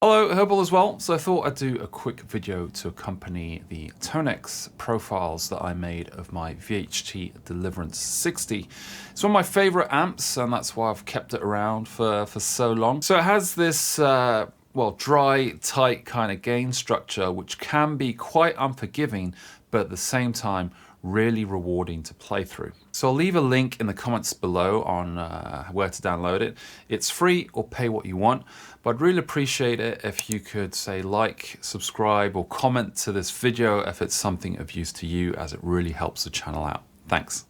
Hello, hope all is well. So I thought I'd do a quick video to accompany the Tonex profiles that I made of my VHT Deliverance 60. It's one of my favorite amps, and that's why I've kept it around for so long. So it has this well, dry, tight kind of gain structure, which can be quite unforgiving, but at the same time, really rewarding to play through. So I'll leave a link in the comments below on where to download it. It's free or pay what you want, but I'd really appreciate it if you could say like, subscribe, or comment to this video if it's something of use to you, as it really helps the channel out. Thanks.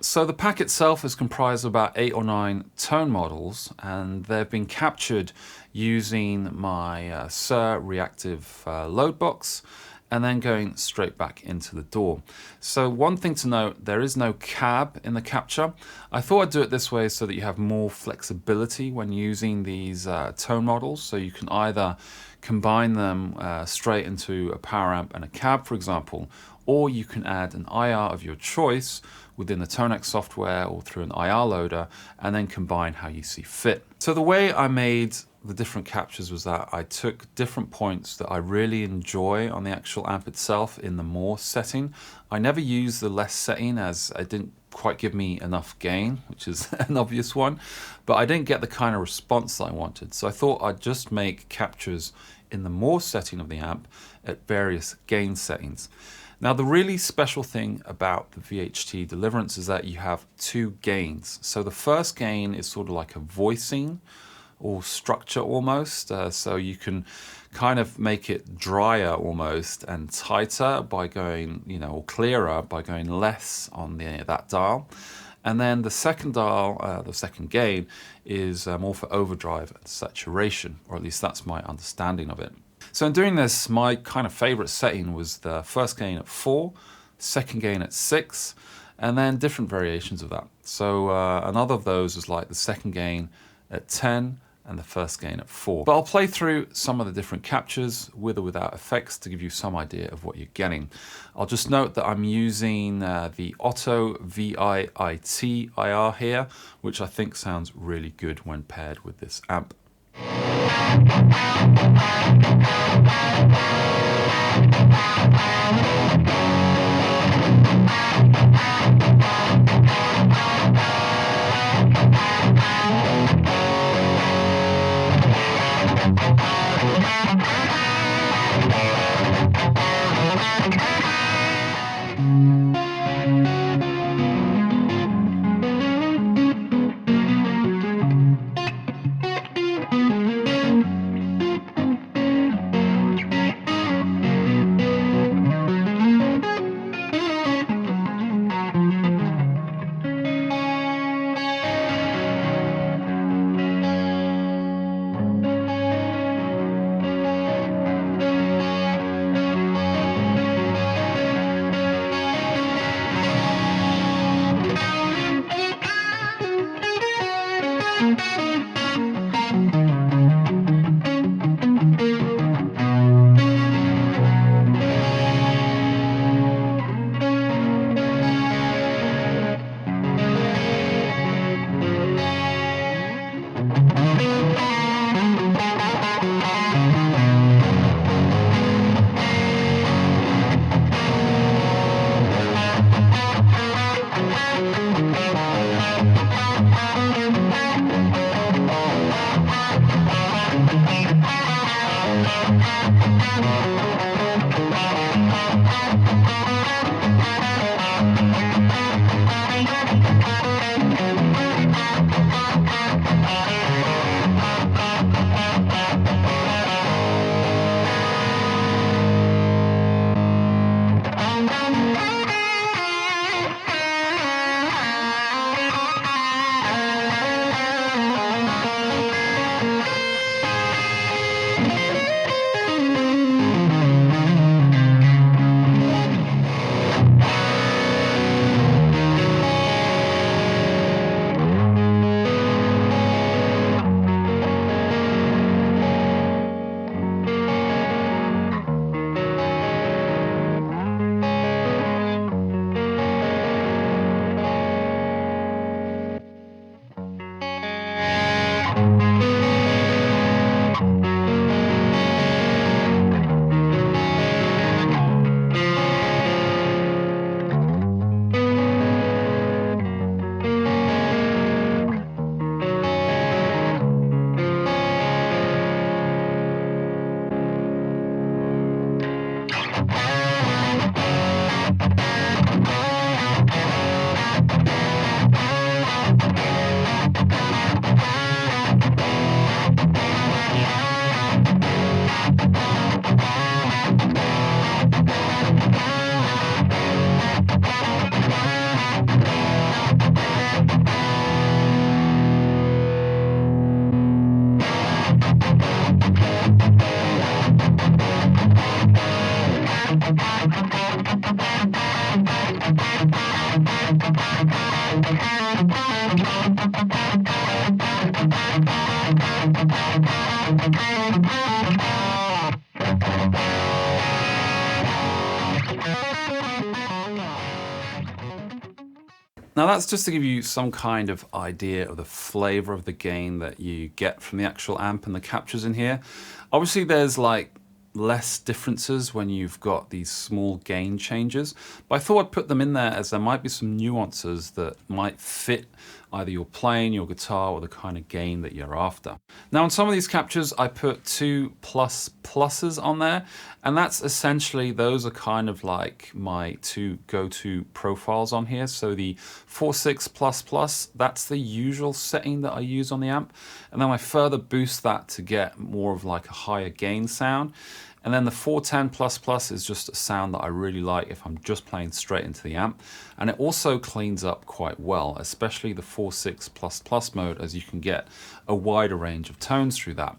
So the pack itself is comprised of about 8 or 9 tone models, and they've been captured using my Sir reactive load box and then going straight back into the door. So one thing to note, there is no cab in the capture. I thought I'd do it this way so that you have more flexibility when using these tone models. So you can either combine them straight into a power amp and a cab, for example, or you can add an IR of your choice within the Tonex software or through an IR loader, and then combine how you see fit. So the way I made the different captures was that I took different points that I really enjoy on the actual amp itself in the more setting. I never used the less setting, as it didn't quite give me enough gain, which is an obvious one, but I didn't get the kind of response that I wanted. So I thought I'd just make captures in the more setting of the amp at various gain settings. Now, the really special thing about the VHT Deliverance is that you have 2 gains. So the first gain is sort of like a voicing or structure almost. So you can kind of make it drier almost and tighter by going, or clearer by going less on that dial. And then the second dial, the second gain, is more for overdrive and saturation, or at least that's my understanding of it. So in doing this, my kind of favorite setting was the first gain at 4, second gain at 6, and then different variations of that. So another of those was like the second gain at 10 and the first gain at 4. But I'll play through some of the different captures with or without effects to give you some idea of what you're getting. I'll just note that I'm using the Otto VI IT IR here, which I think sounds really good when paired with this amp. Now that's just to give you some kind of idea of the flavor of the gain that you get from the actual amp and the captures in here. Obviously there's like less differences when you've got these small gain changes, but I thought I'd put them in there as there might be some nuances that might fit either your playing, your guitar, or the kind of gain that you're after. Now on some of these captures I put 2 pluses on there, and that's essentially, those are kind of like my 2 go-to profiles on here. So the 4.6++, that's the usual setting that I use on the amp, and then I further boost that to get more of like a higher gain sound. And then the 410++ is just a sound that I really like if I'm just playing straight into the amp. And it also cleans up quite well, especially the 4.6++ mode, as you can get a wider range of tones through that.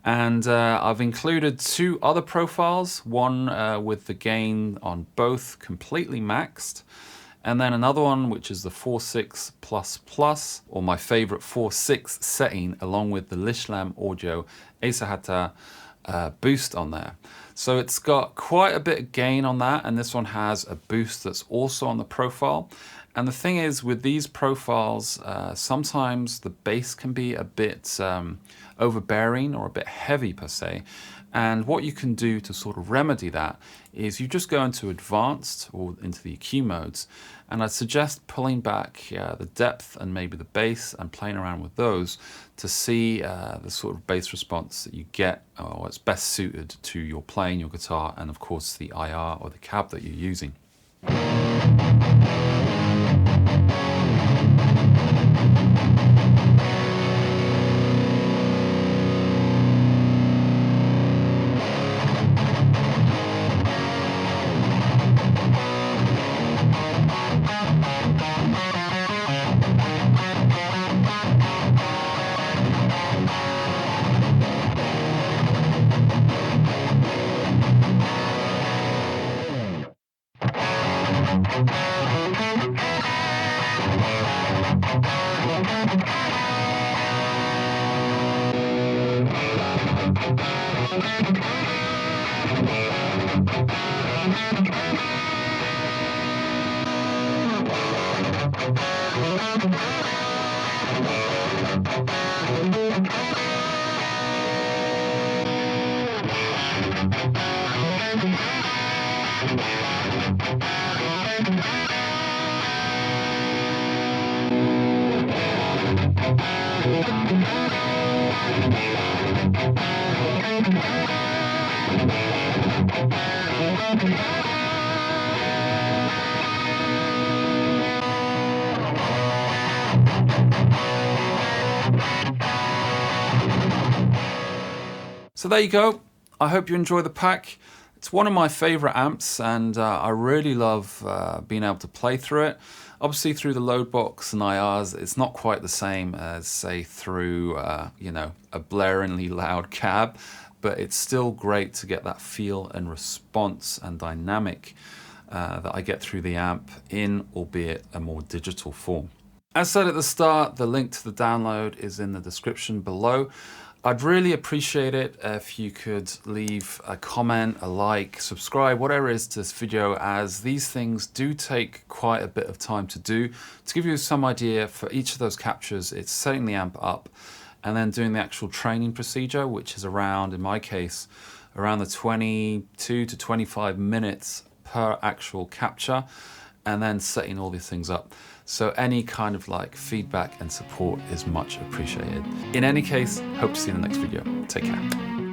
And I've included 2 other profiles, one with the gain on both completely maxed, and then another one which is the 4.6++, or my favorite 4.6 setting, along with the Lishlam Audio Asahata boost on there. So it's got quite a bit of gain on that, and this one has a boost that's also on the profile. And the thing is, with these profiles, sometimes the bass can be a bit overbearing or a bit heavy per se. And what you can do to sort of remedy that is you just go into advanced or into the EQ modes, and I'd suggest pulling back the depth and maybe the bass and playing around with those to see the sort of bass response that you get, or it's best suited to your playing, your guitar, and of course the IR or the cab that you're using. So there you go. I hope you enjoy the pack. It's one of my favorite amps, and I really love being able to play through it. Obviously through the load box and IRs, it's not quite the same as say through you know, a blaringly loud cab, but it's still great to get that feel and response and dynamic that I get through the amp in, albeit a more digital form. As said at the start, the link to the download is in the description below. I'd really appreciate it if you could leave a comment, a like, subscribe, whatever it is to this video, as these things do take quite a bit of time to do. To give you some idea, for each of those captures, it's setting the amp up and then doing the actual training procedure, which is around, in my case, around the 22 to 25 minutes per actual capture, and then setting all these things up. So any kind of like feedback and support is much appreciated. In any case, hope to see you in the next video. Take care.